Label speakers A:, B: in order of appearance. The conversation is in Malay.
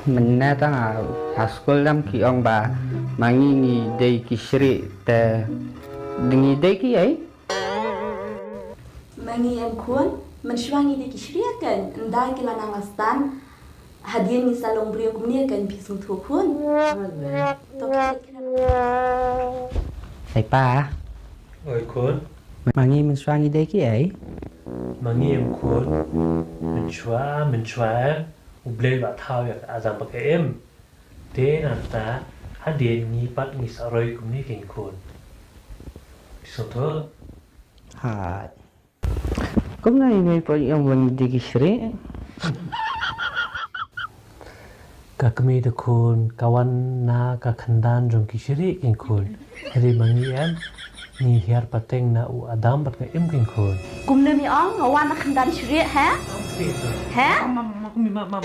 A: mình na ta haskol lam ki ong ba mangi ni dei ki shrieh te dingi dei ki ai
B: mangi em kun menshwangi de ki shrieh kan ndai ki lanang astan hadiah ni salong brio kumnia kan pisung thu kun to
A: ai pa
C: Oi kun,
A: mangi mình swangi dei ki ai
C: mangi em kun, mình chua, ublei ba thao yak azam pakai em. Te nanta hadien ni pat ni saroi kum ni king kun. Soto
A: ha cũng này người po yang mangi dei ki shrieh
C: ka kami de kun kawan na ka khyndan jong ki shiri king kun. Hadi mangi em ni hiar pateng na u adam pat ka em king kun.
B: kumne mi ong awan khyndan shrieh ha
C: Oke,
B: ha
C: mama.